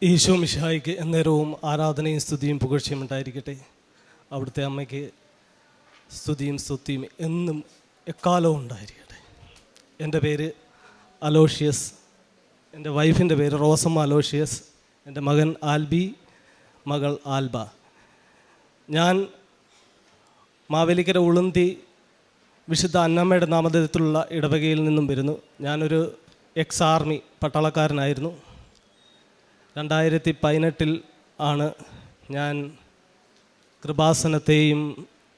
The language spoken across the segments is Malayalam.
ഈശോ മിശിഹായ്ക്ക് എന്നേരവും ആരാധനയും സ്തുതിയും പുകഴ്ചയും ഉണ്ടായിരിക്കട്ടെ. അവിടുത്തെ അമ്മയ്ക്ക് സ്തുതിയും സ്തുതിയും എന്നും എക്കാലവും ഉണ്ടായിരിക്കട്ടെ. എൻ്റെ പേര് അലോഷ്യസ്, എൻ്റെ വൈഫിൻ്റെ പേര് റോസമ്മ അലോഷ്യസ്, എൻ്റെ മകൻ ആൽബി, മകൾ ആൽബ. ഞാൻ മാവേലിക്കര ഉളുന്തി വിശുദ്ധ അന്നമ്മയുടെ നാമധേയത്തിലുള്ള ഇടവകയിൽ നിന്നും വരുന്നു. ഞാനൊരു എക്സ് ആർമി പട്ടാളക്കാരനായിരുന്നു. 2018 ആണ് ഞാൻ കൃപാസനത്തെയും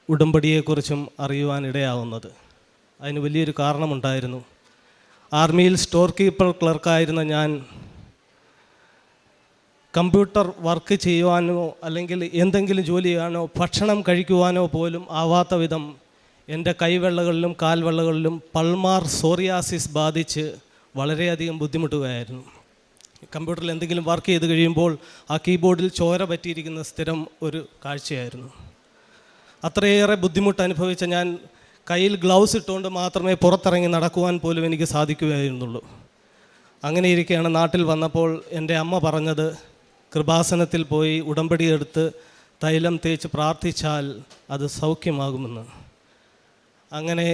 ഉടമ്പടിയെക്കുറിച്ചും അറിയുവാനിടയാവുന്നത്. അതിന് വലിയൊരു കാരണമുണ്ടായിരുന്നു. ആർമിയിൽ സ്റ്റോർ കീപ്പർ ക്ലർക്കായിരുന്ന ഞാൻ കമ്പ്യൂട്ടർ വർക്ക് ചെയ്യുവാനോ അല്ലെങ്കിൽ എന്തെങ്കിലും ജോലി ചെയ്യാനോ ഭക്ഷണം കഴിക്കുവാനോ പോലും ആവാത്ത വിധം എൻ്റെ കൈവെള്ളകളിലും കാൽവെള്ളകളിലും പൾമാർ സോറിയാസിസ് ബാധിച്ച് വളരെയധികം ബുദ്ധിമുട്ടുകയായിരുന്നു. കമ്പ്യൂട്ടറിൽ എന്തെങ്കിലും വർക്ക് ചെയ്ത് കഴിയുമ്പോൾ ആ കീബോർഡിൽ ചോര പറ്റിയിരിക്കുന്ന സ്ഥിരം ഒരു കാഴ്ചയായിരുന്നു. അത്രയേറെ ബുദ്ധിമുട്ട് അനുഭവിച്ച ഞാൻ കയ്യിൽ ഗ്ലൗസ് ഇട്ടുകൊണ്ട് മാത്രമേ പുറത്തിറങ്ങി നടക്കുവാൻ പോലും എനിക്ക് സാധിക്കുകയായിരുന്നുള്ളൂ. അങ്ങനെ ഇരിക്കെയാണ് നാട്ടിൽ വന്നപ്പോൾ എൻ്റെ അമ്മ പറഞ്ഞത്, കൃപാസനത്തിൽ പോയി ഉടമ്പടി എടുത്ത് തൈലം തേച്ച് പ്രാർത്ഥിച്ചാൽ അത് സൗഖ്യമാകുമെന്ന്. അങ്ങനെ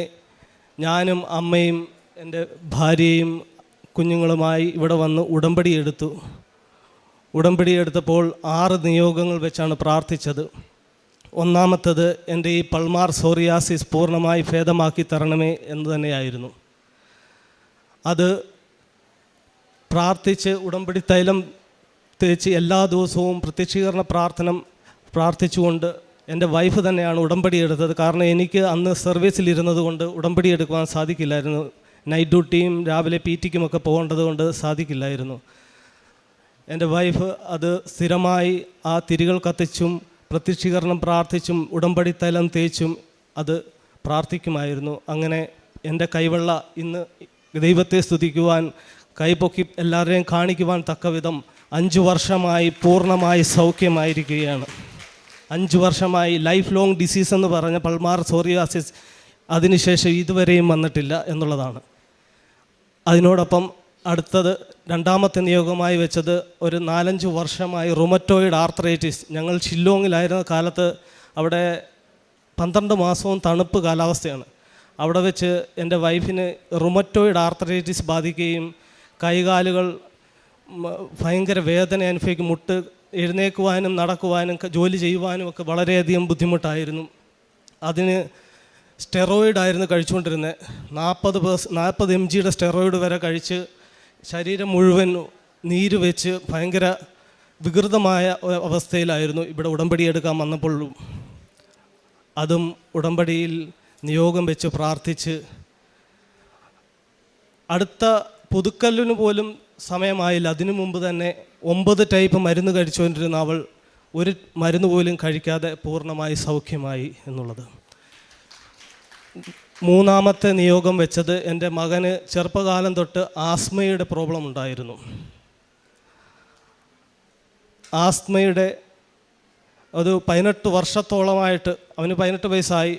ഞാനും അമ്മയും എൻ്റെ ഭാര്യയും കുഞ്ഞുങ്ങളുമായി ഇവിടെ വന്ന് ഉടമ്പടി എടുത്തപ്പോൾ 6 നിയോഗങ്ങൾ വെച്ചാണ് പ്രാർത്ഥിച്ചത്. ഒന്നാമത്തത് എൻ്റെ ഈ പൾമാർ സോറിയാസിസ് പൂർണ്ണമായി ഭേദമാക്കി തരണമേ എന്ന് തന്നെയായിരുന്നു. അത് പ്രാർത്ഥിച്ച് ഉടമ്പടി തൈലം തേച്ച് എല്ലാ ദിവസവും പ്രത്യക്ഷീകരണ പ്രാർത്ഥിച്ചുകൊണ്ട് എൻ്റെ വൈഫ് തന്നെയാണ് ഉടമ്പടി എടുത്തത്. കാരണം എനിക്ക് അന്ന് സർവീസിലിരുന്നത് കൊണ്ട് ഉടമ്പടി എടുക്കുവാൻ സാധിക്കില്ലായിരുന്നു. നൈറ്റ് ഡ്യൂട്ടിയും രാവിലെ PT ക്കുമൊക്കെ പോകേണ്ടത് കൊണ്ട് സാധിക്കില്ലായിരുന്നു. എൻ്റെ വൈഫ് അത് സ്ഥിരമായി ആ തിരികൾ കത്തിച്ചും പ്രത്യക്ഷീകരണം പ്രാർത്ഥിച്ചും ഉടമ്പടി തൈലം തേച്ചും അത് പ്രാർത്ഥിക്കുമായിരുന്നു. അങ്ങനെ എൻ്റെ കൈവെള്ള ഇന്ന് ദൈവത്തെ സ്തുതിക്കുവാൻ, കൈപൊക്കി എല്ലാവരെയും കാണിക്കുവാൻ തക്കവിധം 5 വർഷമായി പൂർണ്ണമായി സൗഖ്യമായിരിക്കുകയാണ്. 5 വർഷമായി ലൈഫ് ലോങ് ഡിസീസ് എന്ന് പറഞ്ഞ പൾമാർ സോറിയാസിസ് അതിനുശേഷം ഇതുവരെയും വന്നിട്ടില്ല എന്നുള്ളതാണ്. അതിനോടൊപ്പം അടുത്തത് രണ്ടാമത്തെ നിയോഗമായി വെച്ചത് ഒരു 4-5 വർഷമായി റുമറ്റോയിഡ് ആർത്രൈറ്റിസ്. ഞങ്ങൾ ഷില്ലോങ്ങിലായിരുന്ന കാലത്ത് അവിടെ 12 മാസവും തണുപ്പ് കാലാവസ്ഥയാണ്. അവിടെ വെച്ച് എൻ്റെ വൈഫിന് റുമറ്റോയിഡ് ആർത്രൈറ്റിസ് ബാധിക്കുകയും കൈകാലുകൾ ഭയങ്കര വേദന അനുഭവിക്കും. മുട്ട് എഴുന്നേക്കുവാനും നടക്കുവാനും ജോലി ചെയ്യുവാനും ഒക്കെ വളരെയധികം ബുദ്ധിമുട്ടായിരുന്നു. അതിന് സ്റ്റെറോയിഡായിരുന്നു കഴിച്ചുകൊണ്ടിരുന്നത്. 40 mg സ്റ്റെറോയിഡ് വരെ കഴിച്ച് ശരീരം മുഴുവൻ നീര് വെച്ച് ഭയങ്കര വികൃതമായ അവസ്ഥയിലായിരുന്നു. ഇവിടെ ഉടമ്പടി എടുക്കാൻ വന്നപ്പോഴും അതും ഉടമ്പടിയിൽ നിയോഗം വെച്ച് പ്രാർത്ഥിച്ച് അടുത്ത പുതുക്കലിന് പോലും സമയമായില്ല. അതിനു മുമ്പ് തന്നെ 9 ടൈപ്പ് മരുന്ന് കഴിച്ചുകൊണ്ടിരുന്ന അവൾ ഒരു മരുന്ന് പോലും കഴിക്കാതെ പൂർണ്ണമായി സൗഖ്യമായി എന്നുള്ളത്. മൂന്നാമത്തെ നിയോഗം വെച്ചത് എൻ്റെ മകന് ചെറുപ്പകാലം തൊട്ട് ആസ്മയുടെ പ്രോബ്ലം ഉണ്ടായിരുന്നു. ആസ്മയുടെ ഒരു 18 വർഷത്തോളമായിട്ട്, അവന് 18 വയസ്സായി,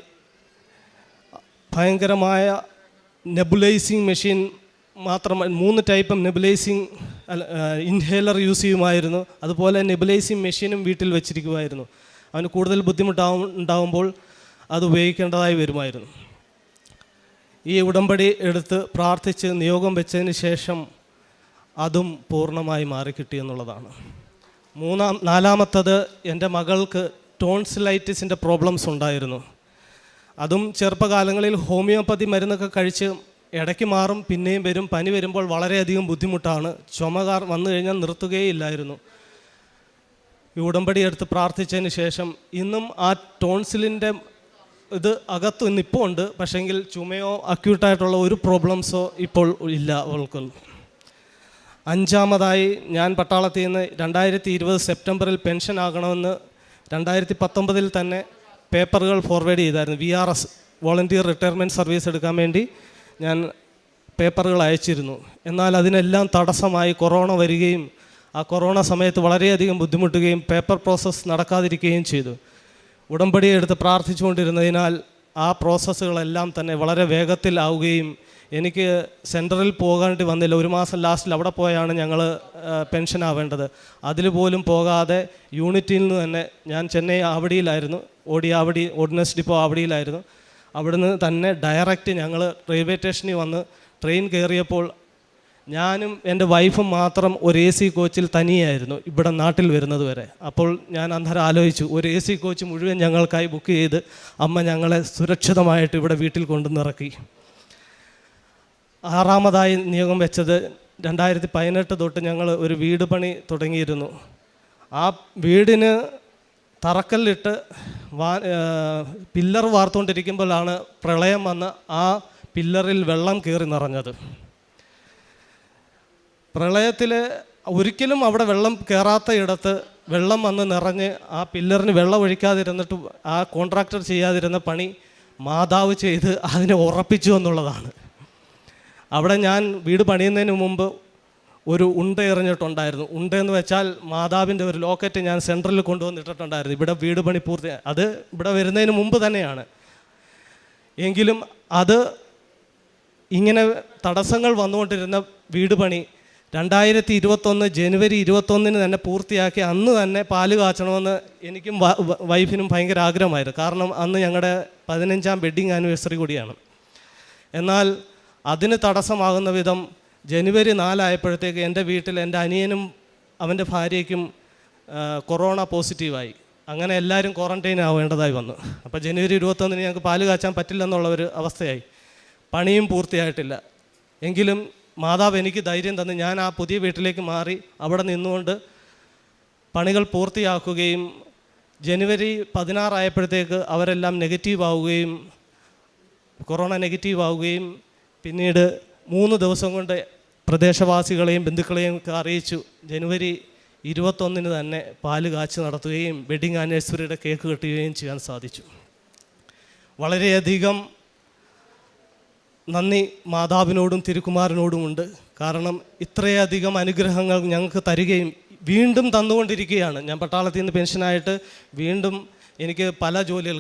ഭയങ്കരമായ നെബുലൈസിങ് മെഷീൻ മാത്രം 3 ടൈപ്പ് നെബുലൈസിങ് ഇൻഹേലർ യൂസ് ചെയ്യുമായിരുന്നു. അതുപോലെ നെബുലൈസിങ് മെഷീനും വീട്ടിൽ വെച്ചിരിക്കുമായിരുന്നു. അവന് കൂടുതൽ ഉണ്ടാകുമ്പോൾ അത് ഉപയോഗിക്കേണ്ടതായി വരുമായിരുന്നു. ഈ ഉടമ്പടി എടുത്ത് പ്രാർത്ഥിച്ച് നിയോഗം വെച്ചതിന് ശേഷം അതും പൂർണ്ണമായി മാറിക്കിട്ടിയെന്നുള്ളതാണ്. നാലാമത്തത് എൻ്റെ മകൾക്ക് ടോൺസിലൈറ്റിസിൻ്റെ പ്രോബ്ലംസ് ഉണ്ടായിരുന്നു. അതും ചെറുപ്പകാലങ്ങളിൽ ഹോമിയോപ്പതി മരുന്നൊക്കെ കഴിച്ച് ഇടയ്ക്ക് മാറും, പിന്നെയും വരും. പനി വരുമ്പോൾ വളരെയധികം ബുദ്ധിമുട്ടാണ്. ചുമകാർ വന്നു കഴിഞ്ഞാൽ നിർത്തുകയില്ലായിരുന്നു. ഈ ഉടമ്പടി എടുത്ത് പ്രാർത്ഥിച്ചതിന് ശേഷം ഇന്നും ആ ടോൺസിലിൻ്റെ ഇത് അകത്ത് ഇന്നിപ്പോൾ ഉണ്ട്. പക്ഷേങ്കിൽ ചുമയോ അക്യൂട്ടായിട്ടുള്ള ഒരു പ്രോബ്ലംസോ ഇപ്പോൾ ഇല്ല അവൾക്ക്. 5-മതായി ഞാൻ പട്ടാളത്തിൽ നിന്ന് 2020 സെപ്റ്റംബറിൽ പെൻഷൻ ആകണമെന്ന് 2019 തന്നെ പേപ്പറുകൾ ഫോർവേഡ് ചെയ്തായിരുന്നു. VRS വോളണ്ടിയർ റിട്ടയർമെൻറ്റ് സർവീസ് എടുക്കാൻ വേണ്ടി ഞാൻ പേപ്പറുകൾ അയച്ചിരുന്നു. എന്നാൽ അതിനെല്ലാം തടസ്സമായി കൊറോണ വരികയും ആ കൊറോണ സമയത്ത് വളരെയധികം ബുദ്ധിമുട്ടുകയും പേപ്പർ പ്രോസസ്സ് നടക്കാതിരിക്കുകയും ചെയ്തു. ഉടമ്പടി എടുത്ത് പ്രാർത്ഥിച്ചുകൊണ്ടിരുന്നതിനാൽ ആ പ്രോസസ്സുകളെല്ലാം തന്നെ വളരെ വേഗത്തിലാവുകയും എനിക്ക് സെൻട്രലിൽ പോകേണ്ടി വന്നില്ല. ഒരു മാസം ലാസ്റ്റിൽ അവിടെ പോയാണ് ഞങ്ങൾ പെൻഷൻ ആവേണ്ടത്. അതിൽ പോലും പോകാതെ യൂണിറ്റിൽ നിന്ന് തന്നെ, ഞാൻ ചെന്നൈ ആവടിയിലായിരുന്നു, ഓർഡിനൻസ് ഡിപ്പോ ആവടിയിലായിരുന്നു. അവിടുന്ന് തന്നെ ഡയറക്റ്റ് ഞങ്ങൾ റെയിൽവേ സ്റ്റേഷനിൽ വന്ന് ട്രെയിൻ കയറിയപ്പോൾ ഞാനും എൻ്റെ വൈഫും മാത്രം ഒരു AC കോച്ചിൽ തനിയായിരുന്നു ഇവിടെ നാട്ടിൽ വരുന്നത് വരെ. അപ്പോൾ ഞാൻ അന്നേരം ആലോചിച്ചു, ഒരു AC കോച്ച് മുഴുവൻ ഞങ്ങൾക്കായി ബുക്ക് ചെയ്ത് അമ്മ ഞങ്ങളെ സുരക്ഷിതമായിട്ട് ഇവിടെ വീട്ടിൽ കൊണ്ടുവന്നിറക്കി. 6ാമതായി നിയോഗം വെച്ചത് 2018 തൊട്ട് ഞങ്ങൾ ഒരു വീട് പണി തുടങ്ങിയിരുന്നു. ആ വീടിന് തറക്കല്ലിട്ട് പില്ലർ വാർത്തുകൊണ്ടിരിക്കുമ്പോഴാണ് പ്രളയം വന്ന് ആ പില്ലറിൽ വെള്ളം കയറി നിറഞ്ഞത്. പ്രളയത്തിൽ ഒരിക്കലും അവിടെ വെള്ളം കയറാത്ത ഇടത്ത് വെള്ളം വന്ന് നിറഞ്ഞ് ആ പില്ലറിന് വെള്ളം ഒഴിക്കാതിരുന്നിട്ട് ആ കോൺട്രാക്ടർ ചെയ്യാതിരുന്ന പണി മാതാവ് ചെയ്ത് അതിനെ ഉറപ്പിച്ചു എന്നുള്ളതാണ്. അവിടെ ഞാൻ വീട് പണിയുന്നതിന് മുമ്പ് ഒരു ഉണ്ട എറിഞ്ഞിട്ടുണ്ടായിരുന്നു. ഉണ്ടെന്ന് വെച്ചാൽ മാതാവിൻ്റെ ഒരു ലോക്കറ്റ് ഞാൻ സെൻട്രലിൽ കൊണ്ടുവന്നിട്ടിട്ടുണ്ടായിരുന്നു. ഇവിടെ വീട് പണി പൂർത്തിയായി, അത് ഇവിടെ വരുന്നതിന് മുമ്പ് തന്നെയാണ്. എങ്കിലും അത് ഇങ്ങനെ തടസ്സങ്ങൾ വന്നുകൊണ്ടിരുന്ന വീട് പണി 2021 ജനുവരി 21 തന്നെ പൂർത്തിയാക്കി. അന്ന് തന്നെ പാല് കാച്ചണമെന്ന് എനിക്കും വൈഫിനും ഭയങ്കര ആഗ്രഹമായിരുന്നു. കാരണം അന്ന് ഞങ്ങളുടെ 15ാം വെഡ്ഡിങ് ആനിവേഴ്സറി കൂടിയാണ്. എന്നാൽ അതിന് തടസ്സമാകുന്ന വിധം ജനുവരി 4 ആയപ്പോഴത്തേക്ക് എൻ്റെ വീട്ടിൽ എൻ്റെ അനിയനും അവൻ്റെ ഭാര്യയ്ക്കും കൊറോണ പോസിറ്റീവായി. അങ്ങനെ എല്ലാവരും ക്വാറൻറ്റൈൻ ആവേണ്ടതായി വന്നു. അപ്പോൾ ജനുവരി 21 ഞങ്ങൾക്ക് പാല് കാച്ചാൻ പറ്റില്ലെന്നുള്ള ഒരു അവസ്ഥയായി. പണിയും പൂർത്തിയായിട്ടില്ല. എങ്കിലും മാതാവ് എനിക്ക് ധൈര്യം തന്ന് ഞാൻ ആ പുതിയ വീട്ടിലേക്ക് മാറി അവിടെ നിന്നുകൊണ്ട് പണികൾ പൂർത്തിയാക്കുകയും ജനുവരി 16 ആയപ്പോഴത്തേക്ക് അവരെല്ലാം നെഗറ്റീവ് ആവുകയും കൊറോണ നെഗറ്റീവ് ആവുകയും പിന്നീട് 3 ദിവസം കൊണ്ട് പ്രദേശവാസികളെയും ബന്ധുക്കളെയും അറിയിച്ചു. ജനുവരി 21 തന്നെ പാല് കാച്ച് നടത്തുകയും വെഡ്ഡിങ് ആനിവേഴ്സറിയുടെ കേക്ക് കെട്ടുകയും ചെയ്യാൻ സാധിച്ചു. വളരെയധികം നന്ദി മാതാവിനോടും തിരുക്കുമാരനോടുമുണ്ട്. കാരണം ഇത്രയധികം അനുഗ്രഹങ്ങൾ ഞങ്ങൾക്ക് തരികയും വീണ്ടും തന്നുകൊണ്ടിരിക്കുകയാണ്. ഞാൻ പട്ടാളത്തിൽ നിന്ന് പെൻഷനായിട്ട് വീണ്ടും എനിക്ക് പല ജോലികൾ,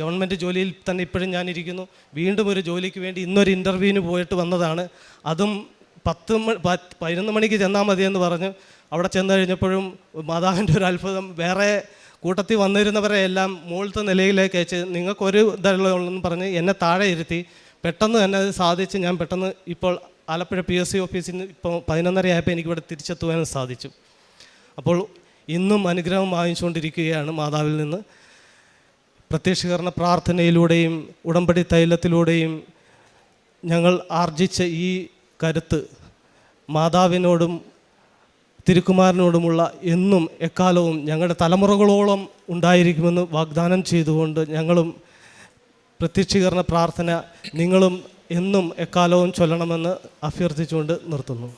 ഗവൺമെൻറ് ജോലിയിൽ തന്നെ ഇപ്പോഴും ഞാനിരിക്കുന്നു. വീണ്ടും ഒരു ജോലിക്ക് വേണ്ടി ഇന്നൊരു ഇൻ്റർവ്യൂവിന് പോയിട്ട് വന്നതാണ്. അതും 11 മണിക്ക് ചെന്നാൽ മതിയെന്ന് പറഞ്ഞ് അവിടെ ചെന്ന് കഴിഞ്ഞപ്പോഴും മാതാവിൻ്റെ ഒരു അത്ഭുതം, വേറെ കൂട്ടത്തിൽ വന്നിരുന്നവരെ എല്ലാം മുകളിലത്തെ നിലയിലേക്ക് അയച്ച് നിങ്ങൾക്കൊരു ഇതുള്ളതെന്ന് പറഞ്ഞ് എന്നെ താഴെ ഇരുത്തി. പെട്ടെന്ന് തന്നെ അത് സാധിച്ച് ഞാൻ പെട്ടെന്ന് ഇപ്പോൾ ആലപ്പുഴ PSC ഓഫീസിൽ നിന്ന് ഇപ്പോൾ 11:30 ആയപ്പോൾ എനിക്കിവിടെ തിരിച്ചെത്തുവാനും സാധിച്ചു. അപ്പോൾ ഇന്നും അനുഗ്രഹം വാങ്ങിച്ചുകൊണ്ടിരിക്കുകയാണ് മാതാവിൽ നിന്ന്. പ്രത്യക്ഷീകരണ പ്രാർത്ഥനയിലൂടെയും ഉടമ്പടി തൈലത്തിലൂടെയും ഞങ്ങൾ ആർജിച്ച ഈ കരുത്ത് മാതാവിനോടും തിരുക്കുമാരനോടുമുള്ള എന്നും എക്കാലവും ഞങ്ങളുടെ തലമുറകളോളം ഉണ്ടായിരിക്കുമെന്ന് വാഗ്ദാനം ചെയ്തുകൊണ്ട് ഞങ്ങളും പ്രത്യക്ഷീകരണ പ്രാർത്ഥന നിങ്ങളും എന്നും എക്കാലവും ചൊല്ലണമെന്ന് അഭ്യർത്ഥിച്ചുകൊണ്ട് നിർത്തുന്നു.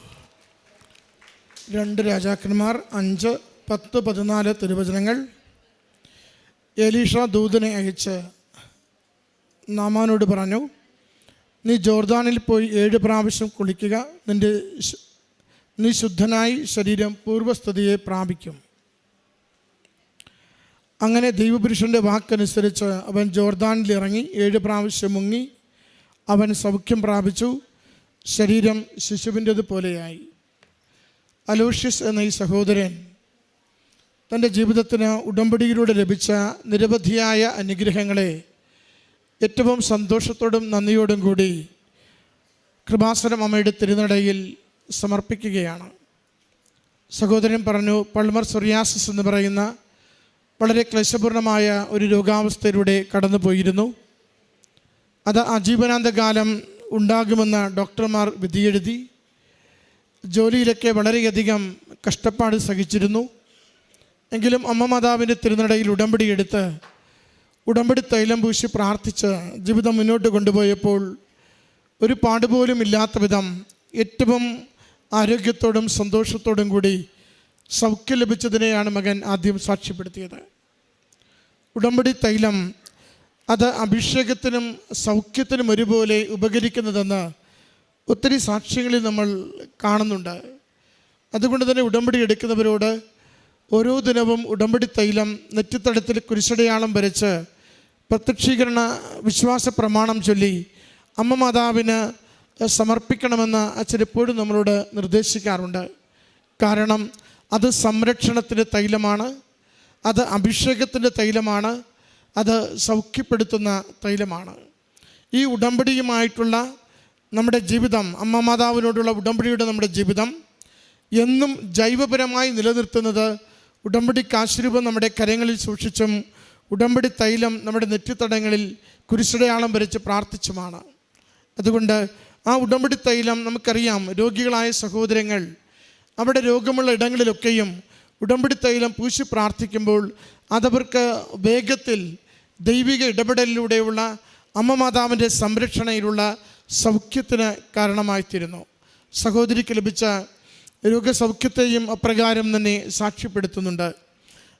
2 രാജാക്കന്മാർ 5, 10, 14 തിരുവചനങ്ങൾ. എലീഷ ദൂതനെ അയച്ച് നാമാനോട് പറഞ്ഞു, നീ ജോർദാനിൽ പോയി 7 പ്രാവശ്യം കുളിക്കുക, നീ ശുദ്ധനായി ശരീരം പൂർവ്വസ്ഥിതിയെ പ്രാപിക്കും. അങ്ങനെ ദൈവപുരുഷൻ്റെ വാക്കനുസരിച്ച് അവൻ ജോർദാനിൽ ഇറങ്ങി 7 പ്രാവശ്യം മുങ്ങി. അവൻ സൗഖ്യം പ്രാപിച്ചു, ശരീരം ശിശുവിൻ്റെത് പോലെയായി. അലോഷ്യസ് എന്ന ഈ സഹോദരൻ തൻ്റെ ജീവിതത്തിന് ഉടമ്പടിയിലൂടെ ലഭിച്ച നിരവധിയായ അനുഗ്രഹങ്ങളെ ഏറ്റവും സന്തോഷത്തോടും നന്ദിയോടും കൂടി കൃപാസനം അമ്മയുടെ തിരുനടയിൽ സമർപ്പിക്കുകയാണ്. സഹോദരൻ പറഞ്ഞു, പൾമർ സൊറിയാസിസ് എന്ന് പറയുന്ന വളരെ ക്ലേശപൂർണമായ ഒരു രോഗാവസ്ഥയിലൂടെ കടന്നു പോയിരുന്നു. അത് ആജീവനാന്തകാലം ഉണ്ടാകുമെന്ന് ഡോക്ടർമാർ വിധിയെഴുതി. ജോലിയിലൊക്കെ വളരെയധികം കഷ്ടപ്പാട് സഹിച്ചിരുന്നു. എങ്കിലും അമ്മ മാതാവിൻ്റെ തിരുനടയിൽ ഉടമ്പടി എടുത്ത് ഉടമ്പടി തൈലം പൂശി പ്രാർത്ഥിച്ച് ജീവിതം മുന്നോട്ട് കൊണ്ടുപോയപ്പോൾ ഒരു പാടുപോലും ഇല്ലാത്ത വിധം ഏറ്റവും ആരോഗ്യത്തോടും സന്തോഷത്തോടും കൂടി സൗഖ്യം ലഭിച്ചതിനെയാണ് മകൻ ആദ്യം സാക്ഷ്യപ്പെടുത്തിയത്. ഉടമ്പടി തൈലം അത് അഭിഷേകത്തിനും സൗഖ്യത്തിനും ഒരുപോലെ ഉപകരിക്കുന്നതെന്ന് ഒത്തിരി സാക്ഷ്യങ്ങളിൽ നമ്മൾ കാണുന്നുണ്ട്. അതുകൊണ്ട് തന്നെ ഉടമ്പടി എടുക്കുന്നവരോട് ഓരോ ദിനവും ഉടമ്പടി തൈലം നെറ്റിത്തടത്തിൽ കുരിശടയാളം വരച്ച് പ്രത്യക്ഷീകരണ വിശ്വാസ പ്രമാണം ചൊല്ലി അമ്മ മാതാവിന് സമർപ്പിക്കണമെന്ന് അച്ഛൻ എപ്പോഴും നമ്മളോട് നിർദ്ദേശിക്കാറുണ്ട്. കാരണം അത് സംരക്ഷണത്തിൻ്റെ തൈലമാണ്, അത് അഭിഷേകത്തിൻ്റെ തൈലമാണ്, അത് സൗഖ്യപ്പെടുത്തുന്ന തൈലമാണ്. ഈ ഉടമ്പടിയുമായിട്ടുള്ള നമ്മുടെ ജീവിതം, അമ്മ മാതാവിനോടുള്ള ഉടമ്പടിയുടെ നമ്മുടെ ജീവിതം എന്നും ജൈവപരമായി നിലനിർത്തുന്നത് ഉടമ്പടി കാശുരൂപം നമ്മുടെ കരങ്ങളിൽ സൂക്ഷിച്ചും ഉടമ്പടി തൈലം നമ്മുടെ നെറ്റിത്തടങ്ങളിൽ കുരിശടയാളം വരച്ച് പ്രാർത്ഥിച്ചുമാണ്. അതുകൊണ്ട് ആ ഉടമ്പടി തൈലം നമുക്കറിയാം, രോഗികളായ സഹോദരങ്ങൾ അവിടെ രോഗമുള്ള ഇടങ്ങളിലൊക്കെയും ഉടമ്പടി തൈലം പൂശി പ്രാർത്ഥിക്കുമ്പോൾ അതവർക്ക് വേഗത്തിൽ ദൈവിക ഇടപെടലിലൂടെയുള്ള അമ്മ മാതാവിൻ്റെ സംരക്ഷണയിലുള്ള സൗഖ്യത്തിന് കാരണമായിത്തീരുന്നു. സഹോദരിക്ക് ലഭിച്ച രോഗസൗഖ്യത്തെയും അപ്രകാരം തന്നെ സാക്ഷ്യപ്പെടുത്തുന്നുണ്ട്.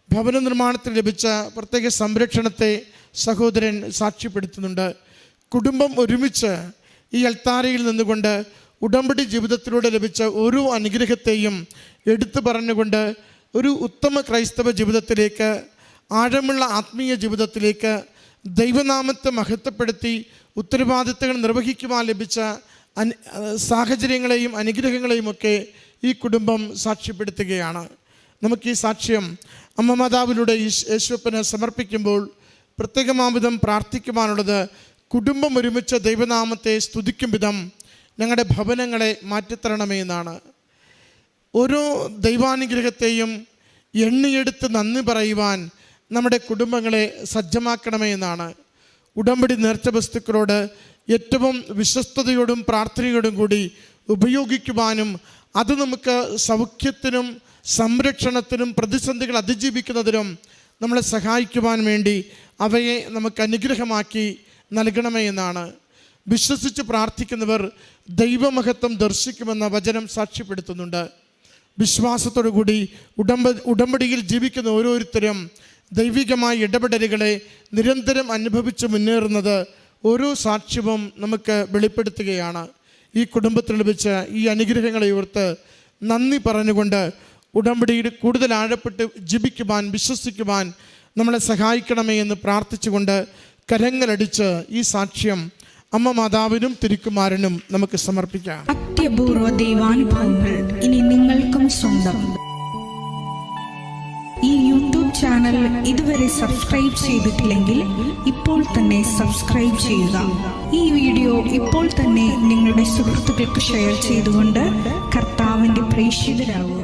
ഭവന നിർമ്മാണത്തിന് ലഭിച്ച പ്രത്യേക സംരക്ഷണത്തെ സഹോദരൻ സാക്ഷ്യപ്പെടുത്തുന്നുണ്ട്. കുടുംബം ഒരുമിച്ച് ഈ അൾത്താരയിൽ നിന്നുകൊണ്ട് ഉടമ്പടി ജീവിതത്തിലൂടെ ലഭിച്ച ഓരോ അനുഗ്രഹത്തെയും എടുത്തു പറഞ്ഞുകൊണ്ട് ഒരു ഉത്തമ ക്രൈസ്തവ ജീവിതത്തിലേക്ക്, ആഴമുള്ള ആത്മീയ ജീവിതത്തിലേക്ക്, ദൈവനാമത്തെ മഹത്വപ്പെടുത്തി ഉത്തരവാദിത്തങ്ങൾ നിർവഹിക്കുവാൻ ലഭിച്ച സാഹചര്യങ്ങളെയും അനുഗ്രഹങ്ങളെയും ഒക്കെ ഈ കുടുംബം സാക്ഷ്യപ്പെടുത്തുകയാണ്. നമുക്ക് ഈ സാക്ഷ്യം അമ്മ മാതാവിലൂടെ യേശുവിന് സമർപ്പിക്കുമ്പോൾ പ്രത്യേകമാവിധം പ്രാർത്ഥിക്കുവാനുള്ളത്, കുടുംബം ഒരുമിച്ച് ദൈവനാമത്തെ സ്തുതിക്കും വിധം ഞങ്ങളുടെ ഭവനങ്ങളെ മാറ്റിത്തരണമേ എന്നാണ്. ഓരോ ദൈവാനുഗ്രഹത്തെയും എണ്ണിയെടുത്ത് നന്ദി പറയുവാൻ നമ്മുടെ കുടുംബങ്ങളെ സജ്ജമാക്കണമേ എന്നാണ്. ഉടമ്പടി നേർച്ച വസ്തുക്കളോട് ഏറ്റവും വിശ്വസ്തയോടും പ്രാർത്ഥനയോടും കൂടി ഉപയോഗിക്കുവാനും അത് നമുക്ക് സൗഖ്യത്തിനും സംരക്ഷണത്തിനും പ്രതിസന്ധികൾ അതിജീവിക്കുന്നതിനും നമ്മളെ സഹായിക്കുവാൻ വേണ്ടി അവയെ നമുക്ക് അനുഗ്രഹമാക്കി നൽകണമേ എന്നാണ്. വിശ്വസിച്ച് പ്രാർത്ഥിക്കുന്നവർ ദൈവമഹത്വം ദർശിക്കുമെന്ന വചനം സാക്ഷ്യപ്പെടുത്തുന്നുണ്ട്. വിശ്വാസത്തോടു കൂടി ഉടമ്പടിയിൽ ജീവിക്കുന്ന ഓരോരുത്തരും ദൈവികമായ ഇടപെടലുകളെ നിരന്തരം അനുഭവിച്ച് മുന്നേറുന്നത് ഓരോ സാക്ഷ്യവും നമുക്ക് വെളിപ്പെടുത്തുകയാണ്. ഈ കുടുംബത്തിൽ ലഭിച്ച ഈ അനുഗ്രഹങ്ങളെ ഓർത്ത് നന്ദി പറഞ്ഞുകൊണ്ട് ഉടമ്പടിയിൽ കൂടുതൽ ആഴപ്പെട്ട് ജീവിക്കുവാൻ, വിശ്വസിക്കുവാൻ നമ്മളെ സഹായിക്കണമേ എന്ന് പ്രാർത്ഥിച്ചുകൊണ്ട് കരങ്ങളടിച്ച് ഈ സാക്ഷ്യം അമ്മ മാതാവിനും തിരുക്കുമാരനും നമുക്ക് സമർപ്പിക്കാം. അത്യപൂർവ ദൈവാനുഭവങ്ങൾ ഇനി നിങ്ങൾക്കും സ്വന്തം. ഈ യൂട്യൂബ് ചാനൽ ഇതുവരെ സബ്സ്ക്രൈബ് ചെയ്തിട്ടില്ലെങ്കിൽ ഇപ്പോൾ തന്നെ സബ്സ്ക്രൈബ് ചെയ്യുക. ഈ വീഡിയോ ഇപ്പോൾ തന്നെ നിങ്ങളുടെ സുഹൃത്തുക്കൾക്ക് ഷെയർ ചെയ്തുകൊണ്ട് കർത്താവിന്റെ പ്രേക്ഷിതരാകുക.